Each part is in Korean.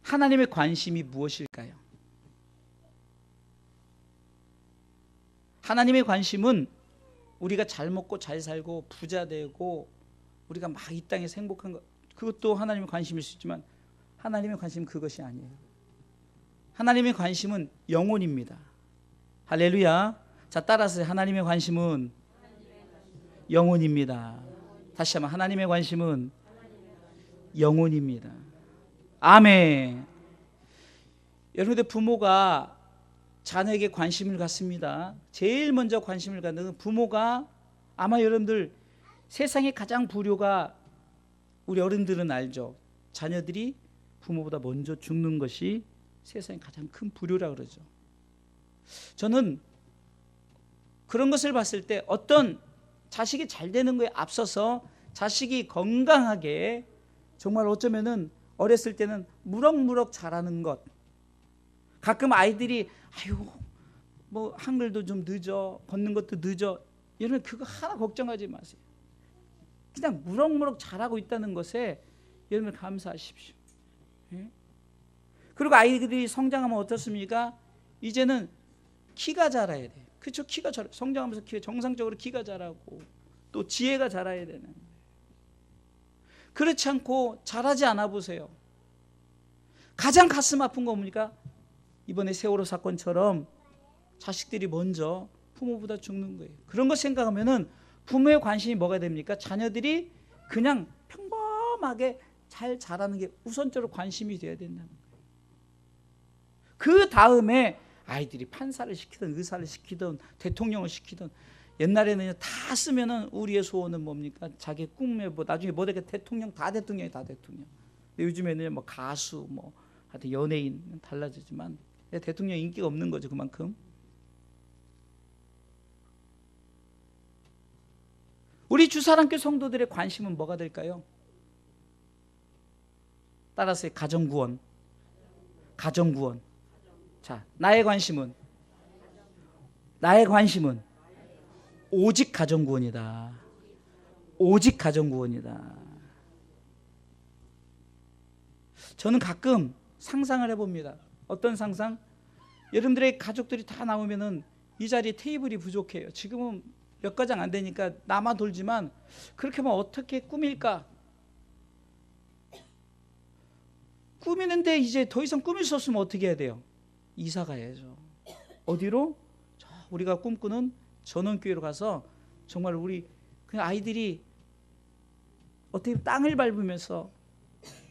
하나님의 관심이 무엇일까요? 하나님의 관심은 우리가 잘 먹고 잘 살고 부자 되고 우리가 막 이 땅에서 행복한 것, 그것도 하나님의 관심일 수 있지만 하나님의 관심은 그것이 아니에요. 하나님의 관심은 영혼입니다. 할렐루야. 자, 따라서 하나님의 관심은 영혼입니다. 다시 한번, 하나님의 관심은 영혼입니다. 아멘. 여러분들, 부모가 자녀에게 관심을 갖습니다. 제일 먼저 관심을 갖는 부모가, 아마 여러분들 세상의 가장 불효가, 우리 어른들은 알죠. 자녀들이 부모보다 먼저 죽는 것이 세상의 가장 큰 불효라 그러죠. 저는 그런 것을 봤을 때 어떤 자식이 잘 되는 거에 앞서서 자식이 건강하게, 정말 어쩌면은 어렸을 때는 무럭무럭 자라는 것, 가끔 아이들이 아유 뭐 한글도 좀 늦어, 걷는 것도 늦어, 여러분 그거 하나 걱정하지 마세요. 그냥 무럭무럭 자라고 있다는 것에 여러분 감사하십시오. 예? 그리고 아이들이 성장하면 어떻습니까? 이제는 키가 자라야 돼. 그렇죠? 키가 자라, 성장하면서 정상적으로 키가 자라고 또 지혜가 자라야 되는 거예요. 그렇지 않고 자라지 않아 보세요. 가장 가슴 아픈 거 뭡니까? 이번에 세월호 사건처럼 자식들이 먼저 부모보다 죽는 거예요. 그런 거 생각하면은 부모의 관심이 뭐가 됩니까? 자녀들이 그냥 평범하게 잘 자라는 게 우선적으로 관심이 돼야 된다는 거예요. 그 다음에 아이들이 판사를 시키든 의사를 시키든 대통령을 시키든, 옛날에는 다 쓰면은 우리의 소원은 뭡니까? 자기 꿈에 뭐 나중에 뭐 되게 대통령, 다 대통령이 다 대통령. 근데 요즘에는 뭐 가수, 뭐 하여튼 연예인 달라지지만 대통령 인기가 없는 거죠, 그만큼. 우리 주사랑교회 성도들의 관심은 뭐가 될까요? 따라서 가정구원. 가정구원. 자, 나의 관심은 오직 가정구원이다. 오직 가정구원이다. 저는 가끔 상상을 해봅니다. 어떤 상상? 여러분들의 가족들이 다 나오면은 이 자리에 테이블이 부족해요. 지금은 몇 가장 안 되니까 남아 돌지만, 그렇게 하면 어떻게 꾸밀까? 꾸미는데 이제 더 이상 꾸밀 수 없으면 어떻게 해야 돼요? 이사 가야죠. 어디로? 우리가 꿈꾸는 전원교회로 가서 정말 우리 그냥 아이들이 어떻게 땅을 밟으면서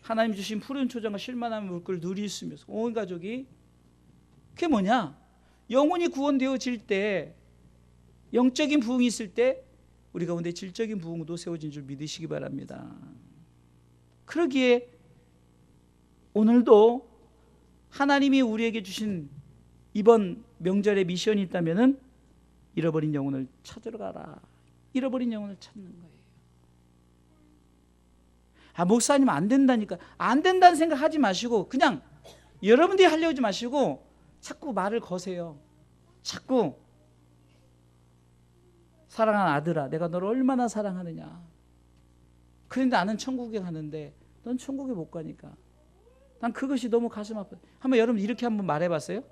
하나님 주신 푸른 초장과 쉴만한 물결을 누리시면서 온 가족이, 그게 뭐냐? 영혼이 구원되어질 때, 영적인 부흥이 있을 때 우리 가운데 질적인 부흥도 세워진 줄 믿으시기 바랍니다. 그러기에 오늘도 하나님이 우리에게 주신 이번 명절의 미션이 있다면은 잃어버린 영혼을 찾으러 가라. 잃어버린 영혼을 찾는 거예요. 아, 목사님 안 된다니까. 안 된다는 생각 하지 마시고 그냥 여러분들이 하려고 하지 마시고 자꾸 말을 거세요. 자꾸 사랑하는 아들아, 내가 너를 얼마나 사랑하느냐. 그런데 나는 천국에 가는데 넌 천국에 못 가니까 난 그것이 너무 가슴 아파요. 한번 여러분 이렇게 한번 말해봤어요?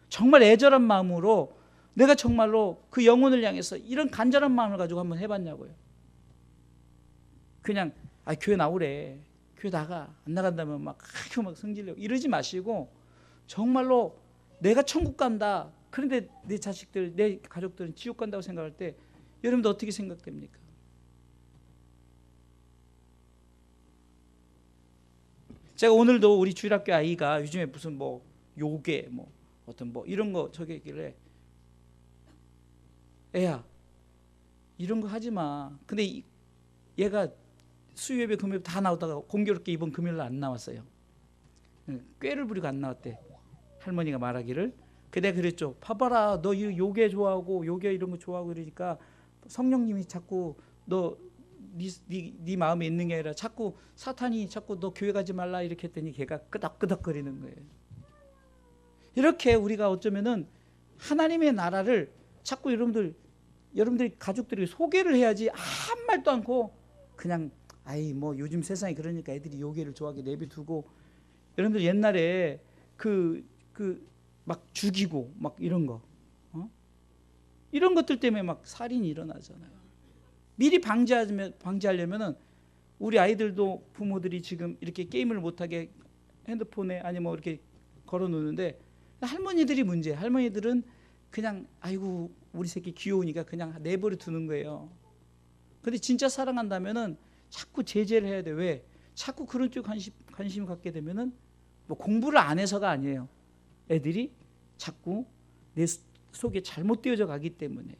정말 애절한 마음으로 내가 정말로 그 영혼을 향해서 이런 간절한 마음을 가지고 한번 해봤냐고요. 그냥 교회 나오래, 교회 나가, 안 나간다면 막 성질내고 이러지 마시고 정말로 내가 천국 간다, 그런데 내 자식들, 내 가족들은 지옥 간다고 생각할 때 여러분들 어떻게 생각됩니까? 제가 오늘도 우리 주일학교 아이가 요즘에 무슨 뭐 요괴 뭐 어떤 뭐 이런 거 저기 있길래, 애야 이런 거 하지 마. 근데 얘가 수요예배 금요일 다 나오다가 공교롭게 이번 금요일 안 나왔어요. 꾀를 부리고 안 나왔대. 할머니가 말하기를. 내가 그랬죠. 봐봐라, 너 요괴 좋아하고 요괴 이런 거 좋아하고 이러니까 성령님이 자꾸 네 마음에 있는 게 아니라 자꾸 사탄이 자꾸 너 교회 가지 말라 이렇게 했더니 걔가 끄덕끄덕거리는 거예요. 이렇게 우리가 어쩌면은 하나님의 나라를 자꾸 여러분들이 가족들에게 소개를 해야지 아무 말도 않고 그냥 뭐 요즘 세상이 그러니까 애들이 요괴를 좋아하게 내비두고, 여러분들 옛날에 막 죽이고 막 이런 거, 이런 것들 때문에 막 살인이 일어나잖아요. 미리 방지하려면은 우리 아이들도 부모들이 지금 이렇게 게임을 못하게 핸드폰에 아니면 뭐 이렇게 걸어놓는데, 할머니들이 문제예요. 할머니들은 그냥 아이고 우리 새끼 귀여우니까 그냥 내버려 두는 거예요. 근데 진짜 사랑한다면은 자꾸 제재를 해야 돼. 왜? 자꾸 그런 쪽 관심을 갖게 되면은 뭐 공부를 안 해서가 아니에요. 애들이 자꾸 내 속에 잘못 되어져 가기 때문에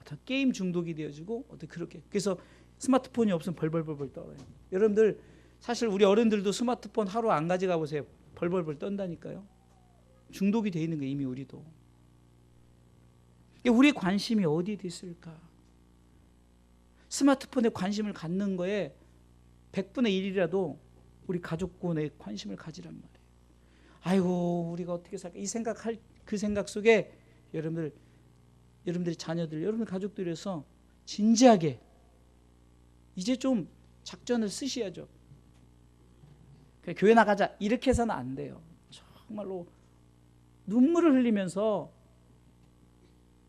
어떤 게임 중독이 되어지고 어떤 그렇게. 그래서 스마트폰이 없으면 벌벌벌 떨어요. 여러분들 사실 우리 어른들도 스마트폰 하루 안 가져가 보세요. 벌벌벌 떤다니까요. 중독이 돼 있는 거예요, 이미 우리도. 우리의 관심이 어디에 있을까? 스마트폰에 관심을 갖는 거에 100분의 1이라도 우리 가족군에 관심을 가지란 말이에요. 아이고 우리가 어떻게 살까? 이 생각할 그 생각 속에 여러분들의 자녀들, 여러분들 가족들에서 진지하게 이제 좀 작전을 쓰셔야죠. 교회 나가자 이렇게 해서는 안 돼요. 정말로 눈물을 흘리면서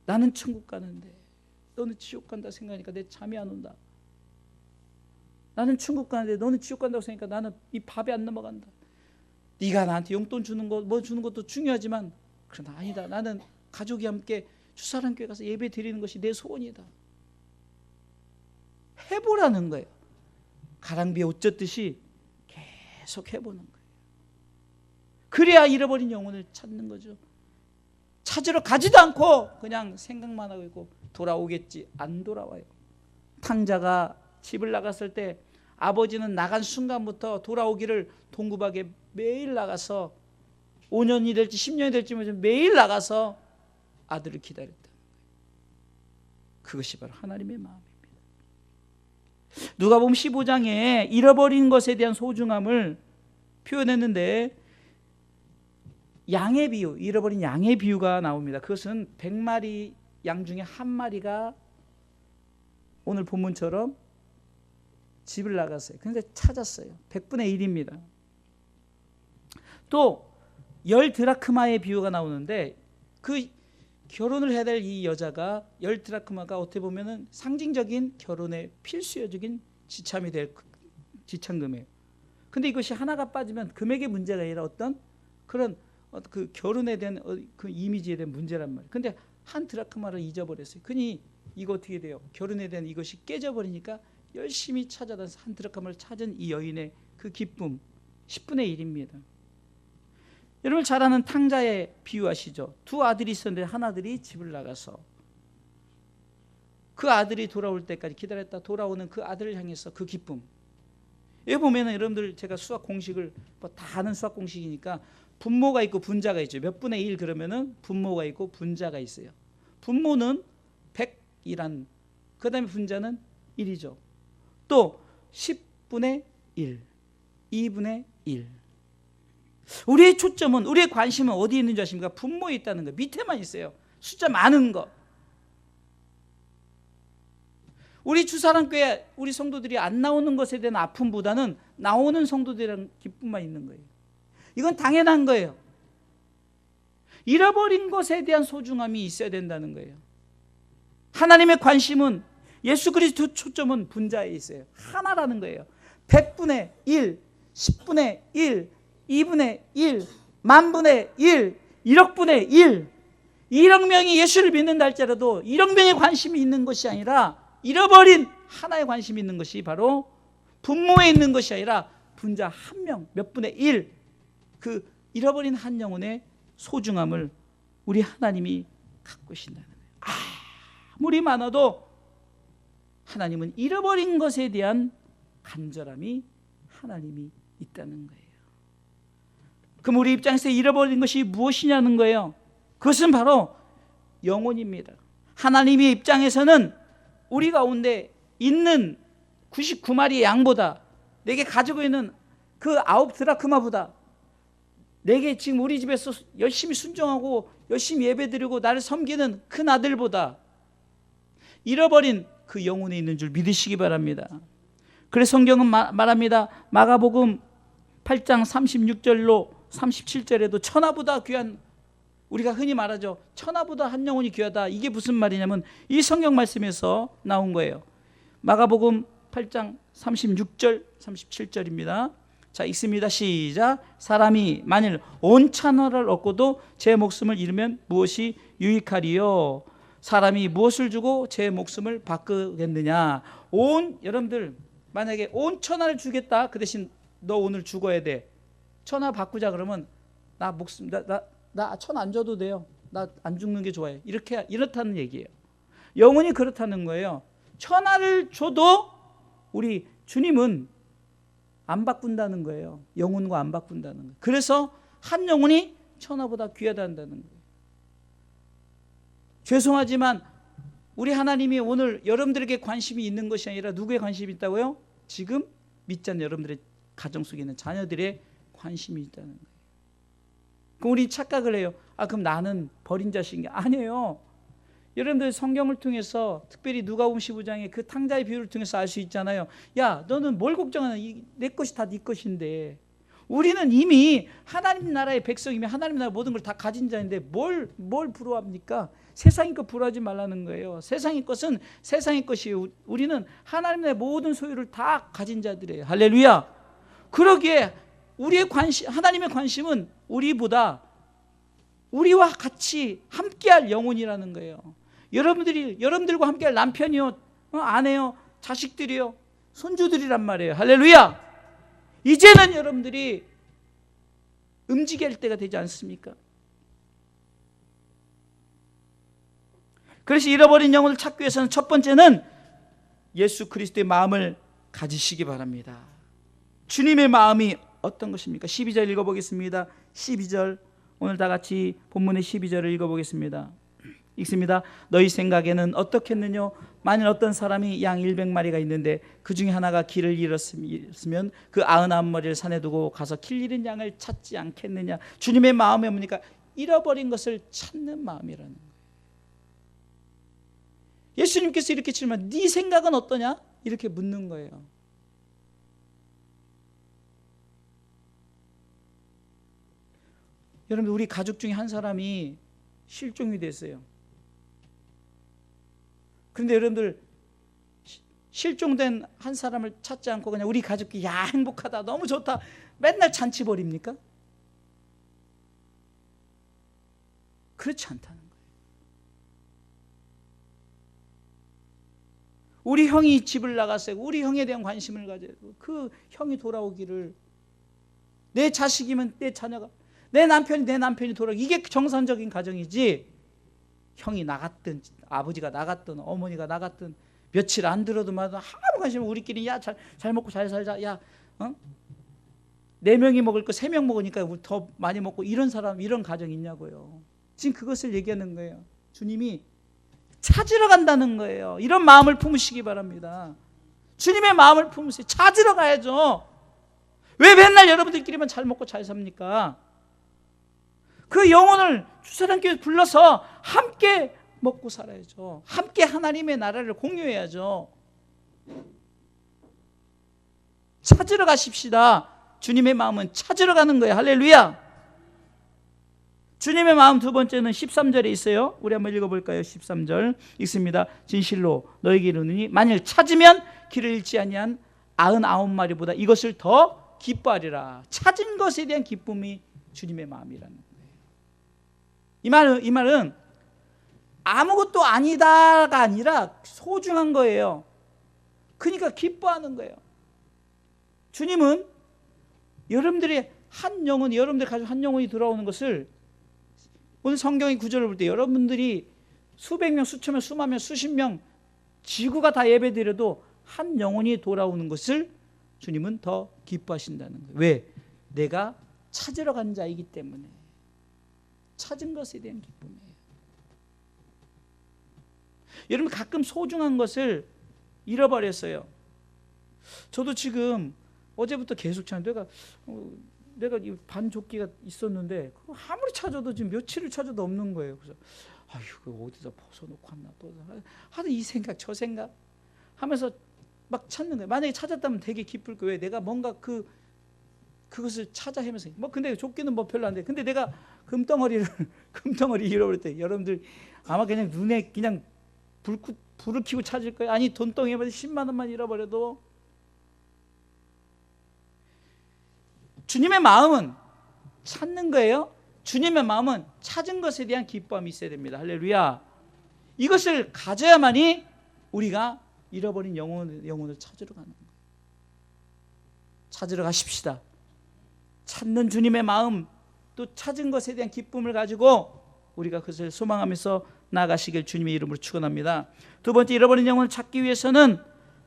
나는 천국 가는데 너는 지옥 간다 생각하니까 내 잠이 안 온다. 나는 천국 가는데 너는 지옥 간다고 생각하니까 나는 이 밥이 안 넘어간다. 네가 나한테 용돈 주는 거 뭐 주는 것도 중요하지만 그러나 아니다. 나는 가족이 함께 주사랑교회 가서 예배 드리는 것이 내 소원이다. 해보라는 거예요. 가랑비에 옷 젖듯이 계속 해보는 거예요. 그래야 잃어버린 영혼을 찾는 거죠. 찾으러 가지도 않고 그냥 생각만 하고 있고 돌아오겠지. 안 돌아와요. 탕자가 집을 나갔을 때 아버지는 나간 순간부터 돌아오기를 동구박에 매일 나가서 5년이 될지 10년이 될지 매일 나가서 아들을 기다렸다는 거예요. 그것이 바로 하나님의 마음입니다. 누가복음 15장에 잃어버린 것에 대한 소중함을 표현했는데 양의 비유, 잃어버린 양의 비유가 나옵니다. 그것은 100마리 양 중에 한 마리가 오늘 본문처럼 집을 나갔어요. 그런데 찾았어요. 100분의 1입니다. 또 10드라크마의 비유가 나오는데 그 결혼을 해야 될 이 여자가 10드라크마가 어떻게 보면은 상징적인 결혼의 필수적인 지참이 될 지참금이에요. 근데 이것이 하나가 빠지면 금액의 문제가 아니라 어떤 그런 그 결혼에 대한 그 이미지에 대한 문제란 말이에요. 근데 한 드라크마를 잊어버렸어요. 그니 이거 어떻게 돼요? 결혼에 대한 이것이 깨져버리니까 열심히 찾아다녀서 한 드라크마를 찾은 이 여인의 그 기쁨 10분의 1입니다. 여러분 잘 아는 탕자의 비유 아시죠? 두 아들이 있었는데 한 아들이 집을 나가서 그 아들이 돌아올 때까지 기다렸다 돌아오는 그 아들을 향해서 그 기쁨. 여기 보면은 여러분들 제가 수학 공식을 뭐 다 아는 수학 공식이니까 분모가 있고 분자가 있죠. 몇 분의 1 그러면은 분모가 있고 분자가 있어요. 분모는 100이란, 그 다음에 분자는 1이죠. 또 10분의 1, 2분의 1. 우리의 초점은, 우리의 관심은 어디에 있는 줄 아십니까? 분모에 있다는 거. 밑에만 있어요. 숫자 많은 거. 우리 주사랑교회 우리 성도들이 안 나오는 것에 대한 아픔보다는 나오는 성도들이랑 기쁨만 있는 거예요. 이건 당연한 거예요. 잃어버린 것에 대한 소중함이 있어야 된다는 거예요. 하나님의 관심은, 예수 그리스도 초점은 분자에 있어요. 하나라는 거예요. 100분의 1, 10분의 1, 2분의 1, 만분의 1, 1억분의 1. 1억 명이 예수를 믿는다 할지라도 1억 명의 관심이 있는 것이 아니라 잃어버린 하나의 관심이 있는 것이 바로 분모에 있는 것이 아니라 분자 한 명, 몇 분의 1, 그 잃어버린 한 영혼의 소중함을 우리 하나님이 갖고 계신다는 거예요. 아무리 많아도 하나님은 잃어버린 것에 대한 간절함이 하나님이 있다는 거예요. 그럼 우리 입장에서 잃어버린 것이 무엇이냐는 거예요. 그것은 바로 영혼입니다. 하나님의 입장에서는 우리 가운데 있는 99마리의 양보다, 내게 가지고 있는 그 9드라크마보다, 내게 지금 우리 집에서 열심히 순종하고 열심히 예배드리고 나를 섬기는 큰 아들보다 잃어버린 그 영혼에 있는 줄 믿으시기 바랍니다. 그래서 성경은 말합니다. 마가복음 8장 36절로 37절에도 천하보다 귀한, 우리가 흔히 말하죠, 천하보다 한 영혼이 귀하다. 이게 무슨 말이냐면 이 성경 말씀에서 나온 거예요. 마가복음 8장 36절 37절입니다. 자, 읽습니다. 시작. 사람이 만일 온 천하를 얻고도 제 목숨을 잃으면 무엇이 유익하리요? 사람이 무엇을 주고 제 목숨을 바꾸겠느냐? 여러분들 만약에 온 천하를 주겠다, 그 대신 너 오늘 죽어야 돼. 천하 바꾸자 그러면 나 목숨 나 천 안 줘도 돼요. 나 안 죽는 게 좋아요. 이렇다는 얘기예요. 영혼이 그렇다는 거예요. 천하를 줘도 우리 주님은 안 바꾼다는 거예요. 영혼과 안 바꾼다는 거예요. 그래서 한 영혼이 천하보다 귀하다는 거예요. 죄송하지만 우리 하나님이 오늘 여러분들에게 관심이 있는 것이 아니라 누구의 관심이 있다고요? 지금 믿지 않는 여러분들의 가정 속에 있는 자녀들의 관심이 있다는 거예요. 그럼 우리 착각을 해요. 그럼 나는 버린 자식이 아니에요. 여러분들 성경을 통해서 특별히 누가복음 15장의 그 탕자의 비유를 통해서 알 수 있잖아요. 야, 너는 뭘 걱정하냐? 내 것이 다 네 것인데. 우리는 이미 하나님 나라의 백성이며 하나님 나라 모든 걸 다 가진 자인데 뭘 부러워합니까? 세상의 것 부러워하지 말라는 거예요. 세상의 것은 세상의 것이에요. 우리는 하나님 나라의 모든 소유를 다 가진 자들이에요. 할렐루야. 그러기에 우리의 관심, 하나님의 관심은 우리와 같이 함께할 영혼이라는 거예요. 여러분들과 함께할 남편이요, 아내요, 자식들이요, 손주들이란 말이에요. 할렐루야. 이제는 여러분들이 움직일 때가 되지 않습니까? 그래서 잃어버린 영혼을 찾기 위해서는 첫 번째는 예수 그리스도의 마음을 가지시기 바랍니다. 주님의 마음이 어떤 것입니까? 12절 읽어보겠습니다. 12절, 오늘 다 같이 본문의 12절을 읽어보겠습니다. 읽습니다. 너희 생각에는 어떻겠느냐? 만일 어떤 사람이 양 100마리가 있는데 그 중에 하나가 길을 잃었으면 그 99마리를 산에 두고 가서 길 잃은 양을 찾지 않겠느냐? 주님의 마음이 뭡니까? 잃어버린 것을 찾는 마음이라는 거예요. 예수님께서 이렇게 질문하면 네 생각은 어떠냐? 이렇게 묻는 거예요. 여러분, 우리 가족 중에 한 사람이 실종이 됐어요. 그런데 여러분들, 실종된 한 사람을 찾지 않고 그냥 우리 가족이 야 행복하다, 너무 좋다, 맨날 잔치 벌입니까? 그렇지 않다는 거예요. 우리 형이 집을 나갔어요. 우리 형에 대한 관심을 가져야 되고, 그 형이 돌아오기를, 내 자식이면 내 자녀가, 내 남편이 돌아오기, 이게 정상적인 가정이지. 형이 나갔든 아버지가 나갔든 어머니가 나갔든 며칠 안 들어도 아무 관심 없이 우리끼리 야 잘 먹고 잘 살자, 야 4명이 먹을 거 3명 먹으니까 우리 더 많이 먹고, 이런 사람, 이런 가정 있냐고요. 지금 그것을 얘기하는 거예요. 주님이 찾으러 간다는 거예요. 이런 마음을 품으시기 바랍니다. 주님의 마음을 품으세요. 찾으러 가야죠. 왜 맨날 여러분들끼리만 잘 먹고 잘 삽니까? 그 영혼을 주사장교회 불러서 함께 먹고 살아야죠. 함께 하나님의 나라를 공유해야죠. 찾으러 가십시다. 주님의 마음은 찾으러 가는 거예요. 할렐루야. 주님의 마음 두 번째는 13절에 있어요. 우리 한번 읽어볼까요? 13절 읽습니다. 진실로 너에게 이르노니 만일 찾으면 길을 잃지 아니한 99마리보다 이것을 더 기뻐하리라. 찾은 것에 대한 기쁨이 주님의 마음이라는 거예요. 이 말은 아무것도 아니다가 아니라 소중한 거예요. 그러니까 기뻐하는 거예요. 주님은 여러분들의 한 영혼이, 여러분들 가지고 한 영혼이 돌아오는 것을, 오늘 성경의 구절을 볼 때 여러분들이 수백 명, 수천 명, 수만 명, 수십 명, 지구가 다 예배드려도 한 영혼이 돌아오는 것을 주님은 더 기뻐하신다는 거예요. 왜? 내가 찾으러 간 자이기 때문에. 찾은 것에 대한 기쁨이에요. 여러분, 가끔 소중한 것을 잃어버렸어요. 저도 지금 어제부터 계속 찾는데, 내가 이 반조끼가 있었는데 아무리 찾아도 지금 며칠을 찾아도 없는 거예요. 그래서 이거 어디서 벗어놓고 왔나, 또 하도 이 생각 저 생각 하면서 막 찾는 거예요. 만약에 찾았다면 되게 기쁠 거예요. 왜? 내가 뭔가 그 그것을 찾아 헤매서 뭐 근데 좁기는 뭐 별로 안 돼. 근데 내가 금덩어리 잃어버렸대. 여러분들 아마 그냥 눈에 그냥 불을 켜고 찾을 거예요. 아니 돈덩이에 10만 원만 잃어버려도. 주님의 마음은 찾는 거예요. 주님의 마음은 찾은 것에 대한 기쁨이 있어야 됩니다. 할렐루야. 이것을 가져야만이 우리가 잃어버린 영혼을 찾으러 가는 거예요. 찾으러 가십시다. 찾는 주님의 마음, 또 찾은 것에 대한 기쁨을 가지고 우리가 그것을 소망하면서 나아가시길 주님의 이름으로 축원합니다. 두 번째, 잃어버린 영혼을 찾기 위해서는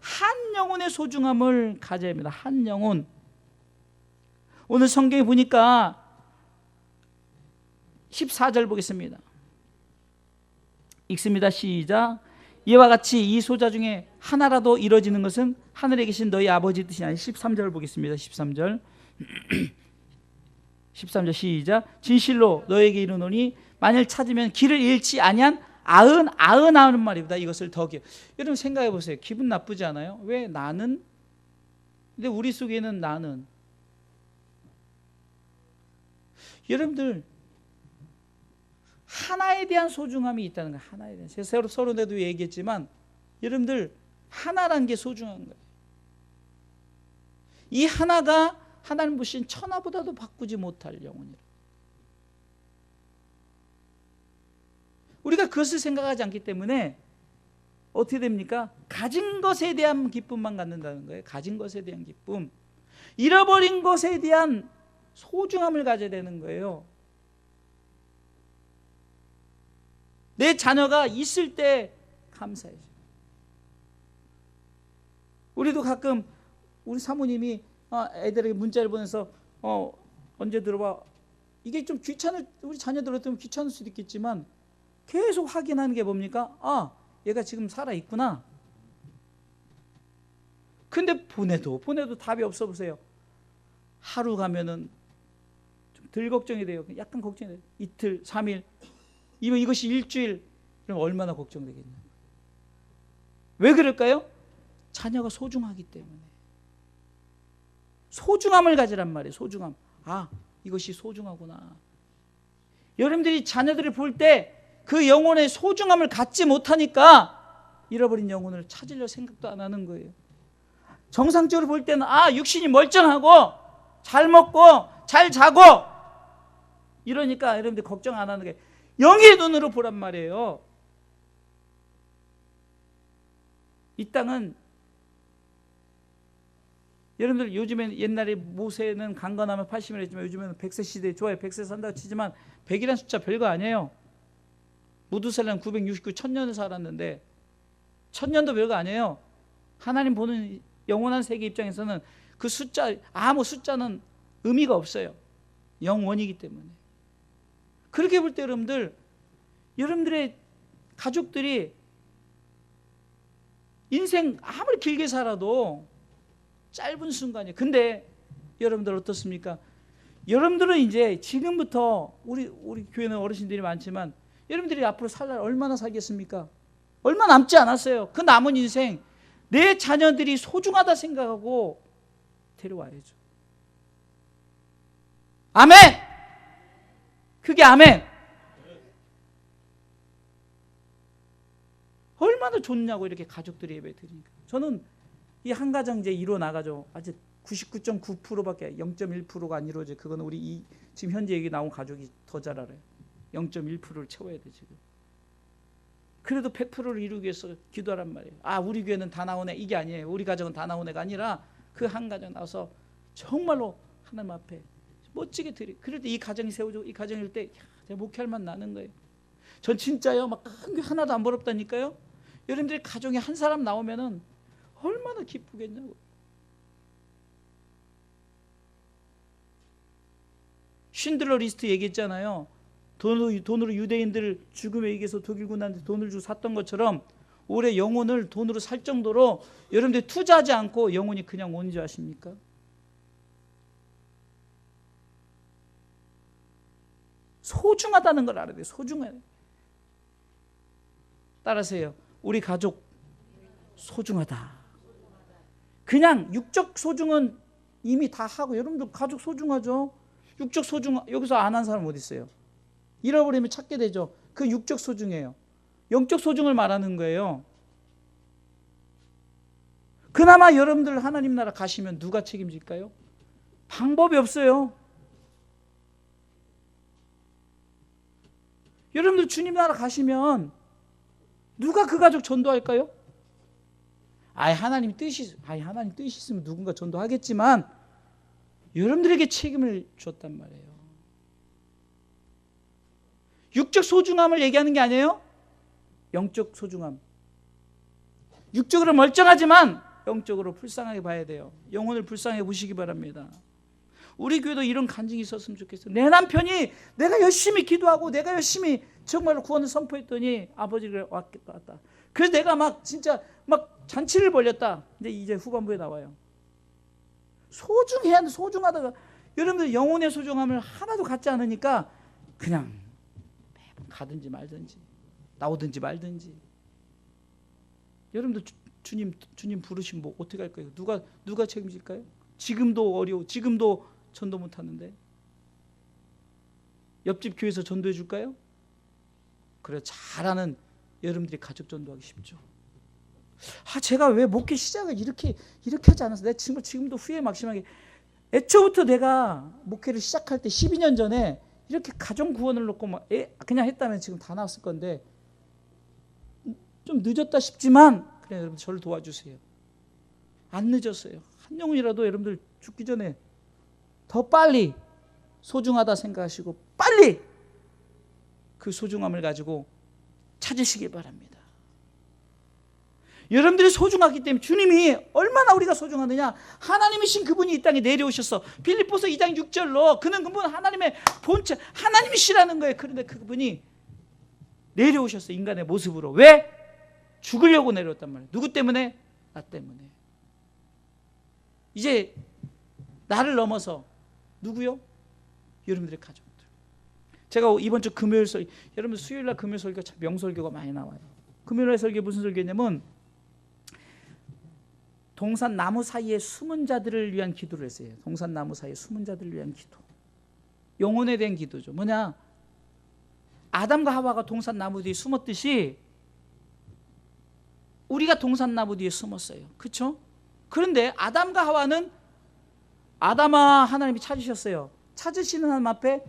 한 영혼의 소중함을 가져야 합니다. 한 영혼. 오늘 성경에 보니까 14절 보겠습니다. 읽습니다. 시작. 이와 같이 이 소자 중에 하나라도 이뤄지는 것은 하늘에 계신 너희 아버지 뜻이 아니. 13절 보겠습니다. 13절. 13절 시작. 진실로 너에게 이르노니 만일 찾으면 길을 잃지 아니한 아흔 말입니다. 이것을 더 여러분 생각해 보세요. 기분 나쁘지 않아요? 왜 나는? 근데 우리 속에는 나는. 여러분들 하나에 대한 소중함이 있다는 거예요. 하나에 대한. 제가 서론에도 얘기했지만 여러분들 하나란 게 소중한 거예요. 이 하나가 하나님 부신 천하보다도 바꾸지 못할 영혼이라. 우리가 그것을 생각하지 않기 때문에 어떻게 됩니까? 가진 것에 대한 기쁨만 갖는다는 거예요. 가진 것에 대한 기쁨. 잃어버린 것에 대한 소중함을 가져야 되는 거예요. 내 자녀가 있을 때 감사해요. 우리도 가끔 우리 사모님이 애들에게 문자를 보내서 언제 들어봐. 이게 좀 우리 자녀들 때문에 귀찮을 수도 있겠지만 계속 확인하는 게 뭡니까? 얘가 지금 살아있구나. 근데 보내도 답이 없어 보세요. 하루 가면은 좀 덜 걱정이 돼요. 약간 걱정이 돼요. 이틀, 3일. 이것이 일주일. 그럼 얼마나 걱정되겠냐. 왜 그럴까요? 자녀가 소중하기 때문에. 소중함을 가지란 말이에요. 소중함. 이것이 소중하구나. 여러분들이 자녀들을 볼 때 그 영혼의 소중함을 갖지 못하니까 잃어버린 영혼을 찾으려 생각도 안 하는 거예요. 정상적으로 볼 때는 육신이 멀쩡하고 잘 먹고 잘 자고 이러니까 여러분들 걱정 안 하는 게 영의 눈으로 보란 말이에요. 이 땅은 여러분들 요즘엔 옛날에 모세는 강건하면 80이라 했지만 요즘에는 100세 시대에 좋아요. 100세 산다고 치지만 100이라는 숫자 별거 아니에요. 무두살람 969 1000년을 살았는데 1000년도 별거 아니에요. 하나님 보는 영원한 세계 입장에서는 그 아무 숫자는 의미가 없어요. 영원이기 때문에. 그렇게 볼 때 여러분들의 가족들이 인생 아무리 길게 살아도 짧은 순간이에요. 근데 여러분들 어떻습니까? 여러분들은 이제 지금부터 우리 교회는 어르신들이 많지만 여러분들이 앞으로 살 날 얼마나 살겠습니까? 얼마 남지 않았어요. 그 남은 인생 내 자녀들이 소중하다 생각하고 데려와야죠. 아멘! 그게 아멘! 얼마나 좋냐고 이렇게 가족들이 예배 드리니까. 저는 이 한 가정 이제 이루어 나가죠. 아직 99.9%밖에 0.1%가 안 이루어져요. 그거는 우리 지금 현재 얘기 나온 가족이 더 잘 알아요. 0.1%를 채워야 돼 지금. 그래도 100%를 이루기 위해서 기도하란 말이에요. 우리 교회는 다 나오네 이게 아니에요. 우리 가정은 다 나오네가 아니라 그 한 가정 나와서 정말로 하나님 앞에 멋지게 드려. 그럴 때 이 가정이 세워지고 이 가정일 때 제가 목회할 만 나는 거예요. 전 진짜요. 막 큰 게 하나도 안 부럽다니까요. 여러분들이 가정에 한 사람 나오면은 얼마나 기쁘겠냐고. 쉰들러 리스트 얘기했잖아요. 돈으로 유대인들 죽음에 이겨서 독일 군한테 돈을 주고 샀던 것처럼 올해 영혼을 돈으로 살 정도로 여러분들이 투자하지 않고 영혼이 그냥 오는 줄 아십니까? 소중하다는 걸 알아야 돼요. 소중해. 따라서요. 우리 가족 소중하다. 그냥 육적 소중은 이미 다 하고. 여러분들 가족 소중하죠? 육적 소중, 여기서 안 한 사람 어디 있어요? 잃어버리면 찾게 되죠. 그 육적 소중해요. 영적 소중을 말하는 거예요. 그나마 여러분들 하나님 나라 가시면 누가 책임질까요? 방법이 없어요. 여러분들 주님 나라 가시면 누가 그 가족 전도할까요? 하나님 뜻이 있으면 누군가 전도하겠지만 여러분들에게 책임을 줬단 말이에요. 육적 소중함을 얘기하는 게 아니에요. 영적 소중함. 육적으로 멀쩡하지만 영적으로 불쌍하게 봐야 돼요. 영혼을 불쌍하게 보시기 바랍니다. 우리 교회도 이런 간증이 있었으면 좋겠어요. 내 남편이 내가 열심히 기도하고 내가 열심히 정말로 구원을 선포했더니 아버지가 왔다. 그래서 내가 막 진짜 막 잔치를 벌였다. 이제 후반부에 나와요. 소중하다가 여러분들 영혼의 소중함을 하나도 갖지 않으니까 그냥 매번 가든지 말든지 나오든지 말든지. 여러분들 주님 부르시면 뭐 어떻게 할까요? 누가 책임질까요? 지금도 어려워. 지금도 전도 못 하는데 옆집 교회에서 전도해 줄까요? 그래, 잘하는 여러분들이 가족 전도하기 쉽죠. 제가 왜 목회 시작을 이렇게 하지 않았어? 내가 지금도 후회 막심하게. 애초부터 내가 목회를 시작할 때 12년 전에 이렇게 가정 구원을 놓고 그냥 했다면 지금 다 나왔을 건데 좀 늦었다 싶지만 그래, 여러분 저를 도와주세요. 안 늦었어요. 한 영혼이라도 여러분들 죽기 전에 더 빨리 소중하다 생각하시고 빨리 그 소중함을 가지고 찾으시기 바랍니다. 여러분들이 소중하기 때문에 주님이 얼마나 우리가 소중하느냐. 하나님이신 그분이 이 땅에 내려오셔서 빌립보서 2장 6절로 그는 하나님의 본체, 하나님이시라는 거예요. 그런데 그분이 내려오셨어요. 인간의 모습으로. 왜? 죽으려고 내려왔단 말이에요. 누구 때문에? 나 때문에. 이제 나를 넘어서 누구요? 여러분들의 가족들. 제가 이번 주 금요일 설교, 여러분 수요일날 금요일 설교가 참 명설교가 많이 나와요. 금요일날 설교 무슨 설교냐면 동산나무 사이에 숨은 자들을 위한 기도를 했어요. 동산나무 사이에 숨은 자들을 위한 기도. 영혼에 대한 기도죠. 뭐냐? 아담과 하와가 동산나무 뒤에 숨었듯이 우리가 동산나무 뒤에 숨었어요. 그렇죠? 그런데 아담과 하와는 아담아 하나님이 찾으셨어요. 찾으시는 하나님 앞에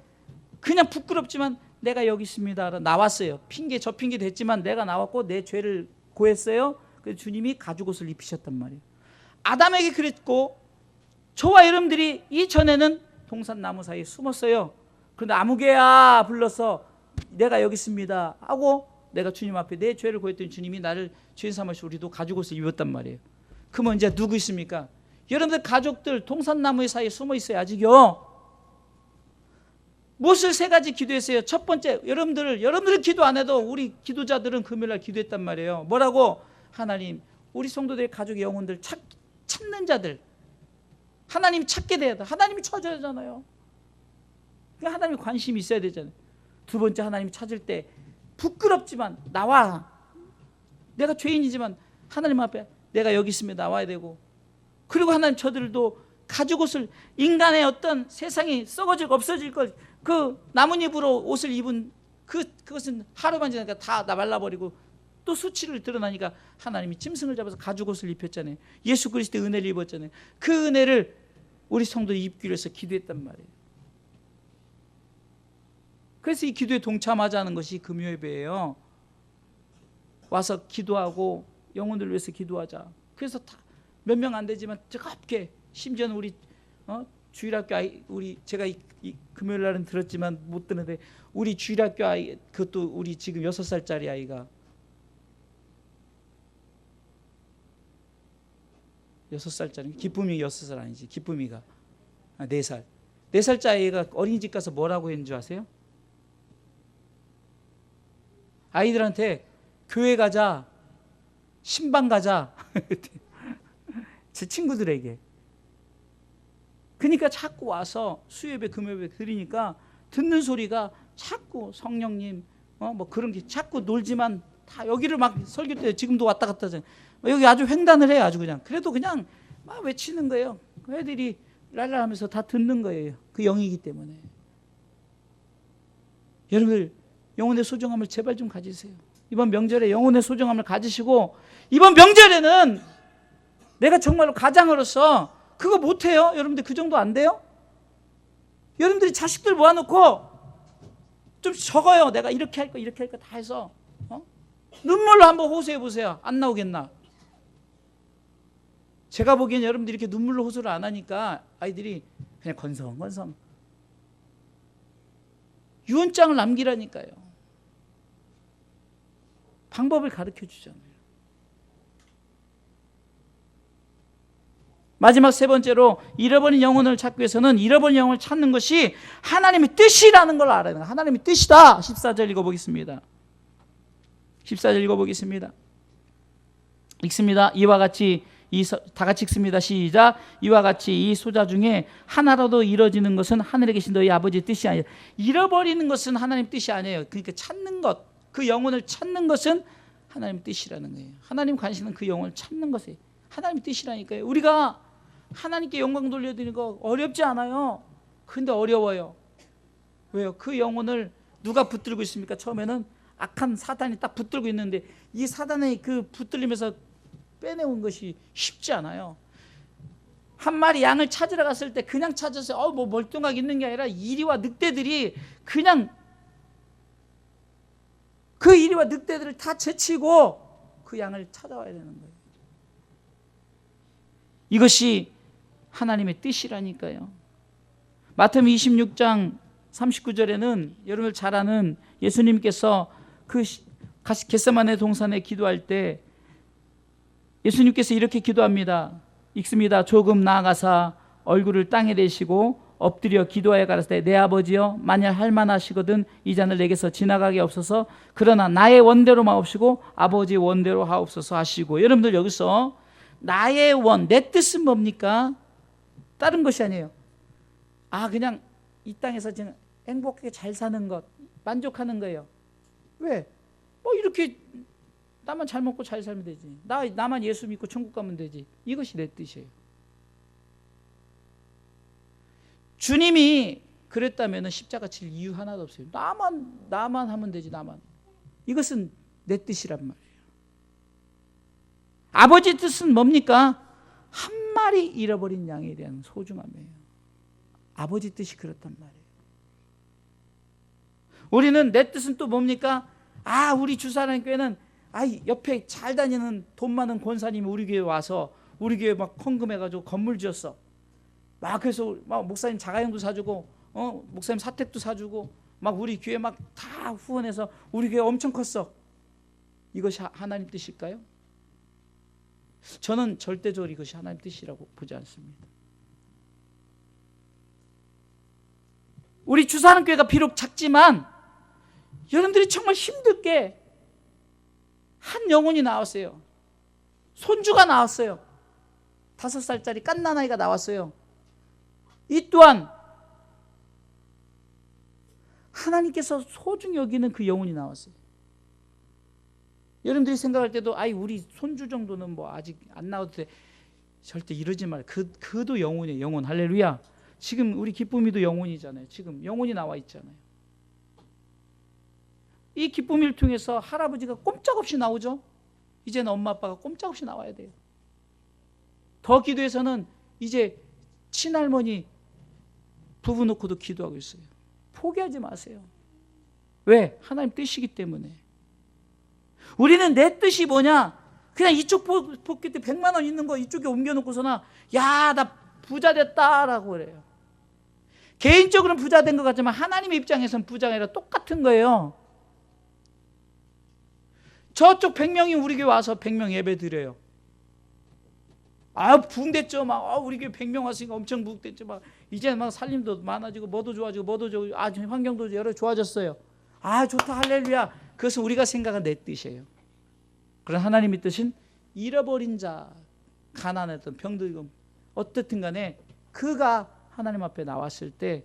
그냥 부끄럽지만 내가 여기 있습니다. 나왔어요. 저 핑계 됐지만 내가 나왔고 내 죄를 고했어요. 그래서 주님이 가죽옷을 입히셨단 말이에요. 아담에게 그랬고 저와 여러분들이 이전에는 동산나무 사이에 숨었어요. 그런데 아무개야 불러서 내가 여기 있습니다 하고 내가 주님 앞에 내 죄를 고했더니 주님이 나를 죄인 삼으시고 우리도 가죽옷을 입었단 말이에요. 그러면 이제 누구 있습니까? 여러분들 가족들 동산나무 사이에 숨어 있어요. 아직요. 무엇을 세 가지 기도했어요? 첫 번째, 여러분들은 기도 안 해도 우리 기도자들은 금요일날 기도했단 말이에요. 뭐라고? 하나님, 우리 성도들의 가족의 영혼들 찾는 자들 하나님이 찾게 돼야 돼. 하나님이 찾아야 되잖아요. 하나님이 관심이 있어야 되잖아요. 두 번째, 하나님이 찾을 때 부끄럽지만 나와. 내가 죄인이지만 하나님 앞에 내가 여기 있으면 나와야 되고, 그리고 하나님 저들도 가죽옷을, 인간의 어떤 세상이 썩어지고 없어질 것, 그 나뭇잎으로 옷을 입은 그것은 하루만 지나니까 다 말라버리고 또 수치를 드러나니까 하나님이 짐승을 잡아서 가죽옷을 입혔잖아요. 예수 그리스도의 은혜를 입었잖아요. 그 은혜를 우리 성도들이 입기로 해서 기도했단 말이에요. 그래서 이 기도에 동참하자는 것이 금요예배예요. 와서 기도하고 영혼들을 위해서 기도하자. 그래서 몇 명 안 되지만 뜨겁게, 심지어는 우리 주일학교 아이, 제가 이 금요일 날은 들었지만 못 듣는데 우리 주일학교 아이, 그것도 우리 지금 6살짜리 아이가 6살짜리, 기쁨이 6살 아니지, 기쁨이가 4살. 4살짜리 아이가 어린이집 가서 뭐라고 했는 줄 아세요? 아이들한테 교회 가자, 신방 가자. 제 친구들에게. 그러니까 자꾸 와서 수요예배, 금요예배 드리니까 듣는 소리가 자꾸 성령님, 뭐 그런 게 자꾸 놀지만 다 여기를 막 설교 때 지금도 왔다 갔다 하잖아요. 여기 아주 횡단을 해요. 아주 그냥. 그래도 그냥 막 외치는 거예요. 애들이 랄랄 하면서 다 듣는 거예요. 그 영이기 때문에. 여러분들 영혼의 소중함을 제발 좀 가지세요. 이번 명절에 영혼의 소중함을 가지시고, 이번 명절에는 내가 정말로 가장으로서 그거 못해요? 여러분들 그 정도 안 돼요? 여러분들이 자식들 모아놓고 좀 적어요. 내가 이렇게 할 거 이렇게 할 거 다 해서 눈물로 한번 호소해 보세요. 안 나오겠나? 제가 보기엔 여러분들이 이렇게 눈물로 호소를 안 하니까 아이들이 그냥 건성건성 유언장을 남기라니까요. 방법을 가르쳐 주잖아요. 마지막 세 번째로, 잃어버린 영혼을 찾기 위해서는 잃어버린 영혼을 찾는 것이 하나님의 뜻이라는 걸 알아야 돼요. 하나님의 뜻이다. 14절 읽어보겠습니다. 14절 읽어보겠습니다. 읽습니다. 이와 같이 다 같이 읽습니다. 시작. 이와 같이 이 소자 중에 하나라도 이루어지는 것은 하늘에 계신 너희 아버지의 뜻이 아니에요. 잃어버리는 것은 하나님 뜻이 아니에요. 그러니까 찾는 것, 그 영혼을 찾는 것은 하나님 뜻이라는 거예요. 하나님 관심은 그 영혼을 찾는 것이에요. 하나님 뜻이라니까요. 우리가 하나님께 영광 돌려드리는 거 어렵지 않아요. 근데 어려워요. 왜요? 그 영혼을 누가 붙들고 있습니까? 처음에는 악한 사단이 딱 붙들고 있는데, 이 사단의 그 붙들리면서 빼내온 것이 쉽지 않아요. 한 마리 양을 찾으러 갔을 때 그냥 찾아서 뭐 멀뚱하게 있는 게 아니라 이리와 늑대들이 그냥 그 이리와 늑대들을 다 제치고 그 양을 찾아와야 되는 거예요. 이것이 하나님의 뜻이라니까요. 마태복음 26장 39절에는 여러분들 잘 아는 예수님께서 그 겟세마네 동산에 기도할 때 예수님께서 이렇게 기도합니다. 읽습니다. 조금 나아가사 얼굴을 땅에 대시고 엎드려 기도하여 가라사대 내 아버지여 만일 할만하시거든 이 잔을 내게서 지나가게 없어서 그러나 나의 원대로 마옵시고 아버지의 원대로 하옵소서 하시고, 여러분들 여기서 나의 원, 내 뜻은 뭡니까? 다른 것이 아니에요. 그냥 이 땅에서 지금 행복하게 잘 사는 것, 만족하는 거예요. 왜? 이렇게 나만 잘 먹고 잘 살면 되지. 나만 예수 믿고 천국 가면 되지. 이것이 내 뜻이에요. 주님이 그랬다면 십자가 칠 이유 하나도 없어요. 나만 하면 되지, 나만. 이것은 내 뜻이란 말이에요. 아버지 뜻은 뭡니까? 한 마리 잃어버린 양에 대한 소중함이에요. 아버지 뜻이 그렇단 말이에요. 우리는 내 뜻은 또 뭡니까? 우리 주사랑 교회는 옆에 잘 다니는 돈 많은 권사님이 우리 교회 와서 우리 교회 막 헌금해가지고 건물 지었어. 그래서 목사님 자가용도 사주고, 목사님 사택도 사주고, 우리 교회 다 후원해서 우리 교회 엄청 컸어. 이것이 하나님 뜻일까요? 저는 절대적으로 이것이 하나님 뜻이라고 보지 않습니다. 우리 주사랑교회가 비록 작지만 여러분들이 정말 힘들게 한 영혼이 나왔어요. 손주가 나왔어요. 5살짜리 갓난아이가 나왔어요. 이 또한 하나님께서 소중히 여기는 그 영혼이 나왔어요. 여러분들이 생각할 때도 우리 손주 정도는 아직 안 나와도 돼. 절대 이러지 말아요. 그도 영혼이에요. 영혼. 할렐루야. 지금 우리 기쁨이도 영혼이잖아요. 지금 영혼이 나와 있잖아요. 이 기쁨을 통해서 할아버지가 꼼짝없이 나오죠. 이제는 엄마 아빠가 꼼짝없이 나와야 돼요. 더 기도해서는 이제 친할머니 부부 놓고도 기도하고 있어요. 포기하지 마세요. 왜? 하나님 뜻이기 때문에. 우리는 내 뜻이 뭐냐? 그냥 이쪽 포켓에 100만 원 있는 거 이쪽에 옮겨놓고서나 나 부자 됐다라고 그래요. 개인적으로는 부자 된 것 같지만 하나님의 입장에서는 부자가 아니라 똑같은 거예요. 저쪽 100명이 우리 교회 와서 100명 예배 드려요. 부흥됐죠. 우리 교회 100명 왔으니까 엄청 부흥됐죠. 이제 살림도 많아지고 뭐도 좋아지고 환경도 여러 좋아졌어요. 좋다 할렐루야. 그것은 우리가 생각한 내 뜻이에요. 그러나 하나님의 뜻은 잃어버린 자, 가난했던 병들고 어떻든 간에 그가 하나님 앞에 나왔을 때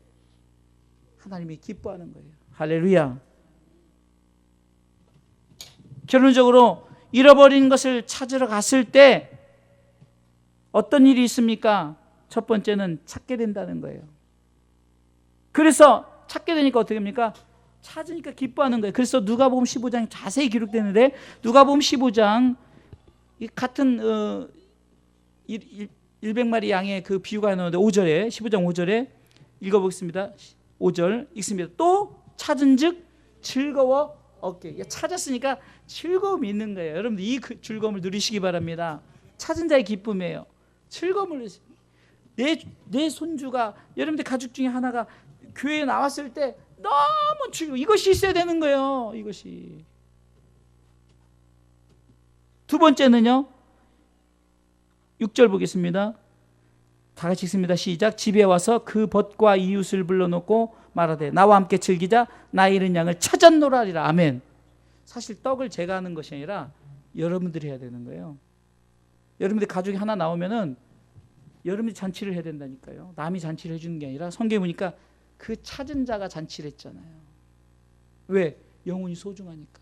하나님이 기뻐하는 거예요. 할렐루야. 결론적으로 잃어버린 것을 찾으러 갔을 때 어떤 일이 있습니까? 첫 번째는 찾게 된다는 거예요. 그래서 찾게 되니까 어떻게 됩니까? 찾으니까 기뻐하는 거예요. 그래서 누가복음 15장에 자세히 기록되는데, 누가복음 15장 같은 100마리 양의 그 비유가 나오는데 5절에 15장 5절에 읽어보겠습니다. 5절 읽습니다. 또 찾은즉 즐거워 얻게. 찾았으니까 즐거움이 있는 거예요. 여러분들 이 즐거움을 누리시기 바랍니다. 찾은 자의 기쁨이에요. 즐거움을 누리십니다. 내 손주가, 여러분들 가족 중에 하나가 교회에 나왔을 때 너무 즐거워. 이것이 있어야 되는 거예요. 이것이. 두 번째는요, 6절 보겠습니다. 다 같이 읽습니다. 시작. 집에 와서 그 벗과 이웃을 불러놓고 말하되 나와 함께 즐기자. 나 잃은 양을 찾았노라리라. 아멘. 사실 떡을 제가 하는 것이 아니라 여러분들이 해야 되는 거예요. 여러분들 가족이 하나 나오면은 여러분이 잔치를 해야 된다니까요. 남이 잔치를 해주는 게 아니라, 성경에 보니까 그 찾은 자가 잔치를 했잖아요. 왜? 영혼이 소중하니까.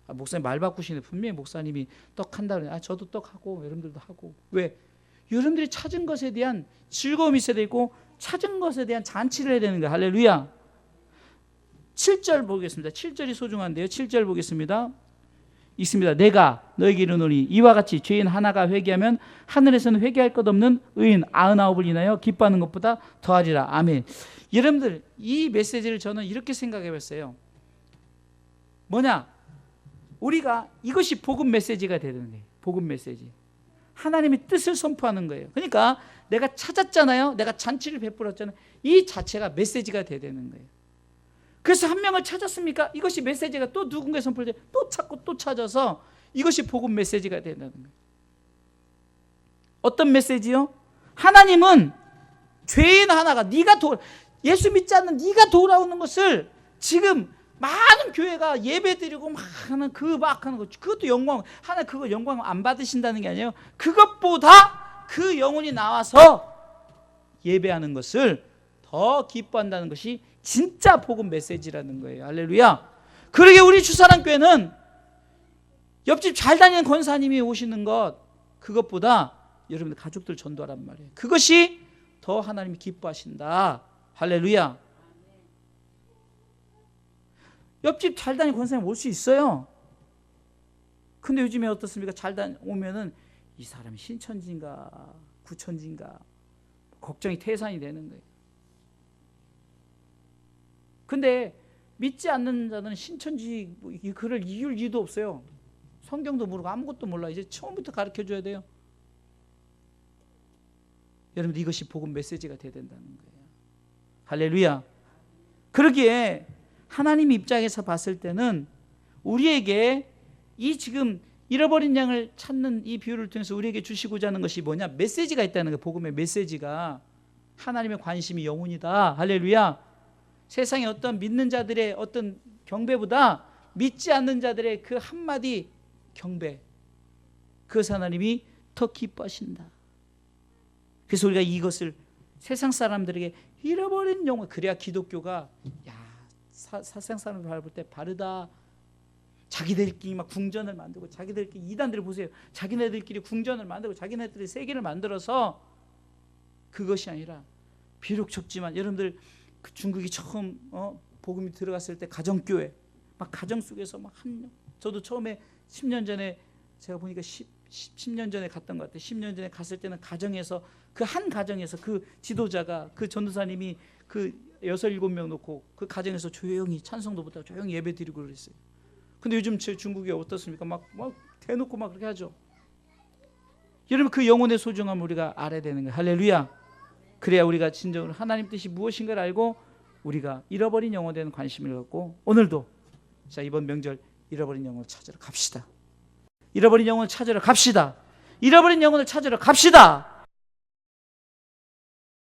목사님 말 바꾸시네. 분명히 목사님이 떡 한다 그래. 저도 떡 하고 여러분들도 하고. 왜? 여러분들이 찾은 것에 대한 즐거움이 있어야 되고, 찾은 것에 대한 잔치를 해야 되는 거예요. 할렐루야. 7절 보겠습니다. 7절이 소중한데요. 7절 보겠습니다. 있습니다. 내가 너에게 이르노니 이와 같이 죄인 하나가 회개하면 하늘에서는 회개할 것 없는 의인 99을 인하여 기뻐하는 것보다 더하리라. 아멘. 여러분들 이 메시지를 저는 이렇게 생각해 봤어요. 뭐냐? 우리가 이것이 복음 메시지가 되는 거예요. 복음 메시지. 하나님의 뜻을 선포하는 거예요. 그러니까 내가 찾았잖아요. 내가 잔치를 베풀었잖아요. 이 자체가 메시지가 돼야 되는 거예요. 그래서 한 명을 찾았습니까? 이것이 메시지가 또 누군가의 선포를 또 찾고 또 찾아서 이것이 복음 메시지가 된다는 거예요. 어떤 메시지요? 하나님은 죄인 하나가 예수 믿지 않는 네가 돌아오는 것을 지금 많은 교회가 예배드리고 막 하는 하는 거, 그것도 영광, 하나 그거 영광 안 받으신다는 게 아니에요. 그것보다 그 영혼이 나와서 예배하는 것을 더 기뻐한다는 것이 진짜 복음 메시지라는 거예요. 할렐루야. 그러게 우리 주사랑교회는 옆집 잘 다니는 권사님이 오시는 것, 그것보다 여러분들 가족들 전도하란 말이에요. 그것이 더 하나님이 기뻐하신다. 할렐루야. 옆집 잘 다니는 권사님 올 수 있어요. 근데 요즘에 어떻습니까? 오면은 이 사람이 신천지인가 구천지인가 걱정이 태산이 되는 거예요. 근데 믿지 않는 자들은 신천지 그를 이길 이유도 없어요. 성경도 모르고 아무것도 몰라. 이제 처음부터 가르쳐줘야 돼요. 여러분들 이것이 복음 메시지가 돼야 된다는 거예요. 할렐루야. 그러기에 하나님 입장에서 봤을 때는 우리에게 이 지금 잃어버린 양을 찾는 이 비유를 통해서 우리에게 주시고자 하는 것이 뭐냐? 메시지가 있다는 거예요. 복음의 메시지가. 하나님의 관심이 영혼이다. 할렐루야. 세상의 어떤 믿는 자들의 어떤 경배보다 믿지 않는 자들의 그 한마디 경배, 그것을 하나님이 더 기뻐하신다. 그래서 우리가 이것을 세상 사람들에게 잃어버린 영혼, 그래야 기독교가 세상 사람들 볼 때 바르다. 자기들끼리 막 궁전을 만들고, 자기들끼리 이단들을 보세요. 자기네들끼리 궁전을 만들고 자기네들이 세계를 만들어서, 그것이 아니라 비록 적지만 여러분들 그 중국이 처음 복음이 들어갔을 때 가정교회 막 가정 속에서 막 저도 처음에 10년 전에 제가 보니까 10년 전에 갔던 것 같아요. 10년 전에 갔을 때는 가정에서 그 한 가정에서 그 지도자가 그 전도사님이 그 6, 7명 놓고 그 가정에서 조용히 찬송도 못하고 조용히 예배 드리고 그랬어요. 근데 요즘 제 중국이 어떻습니까? 막 대놓고 막 그렇게 하죠. 여러분 그 영혼의 소중함을 우리가 알아야 되는 거예요. 할렐루야. 그래야 우리가 진정으로 하나님 뜻이 무엇인가를 알고 우리가 잃어버린 영혼에 대한 관심을 갖고 오늘도 자 이번 명절 잃어버린 영혼을 찾으러 갑시다. 잃어버린 영혼을 찾으러 갑시다. 잃어버린 영혼을 찾으러 갑시다.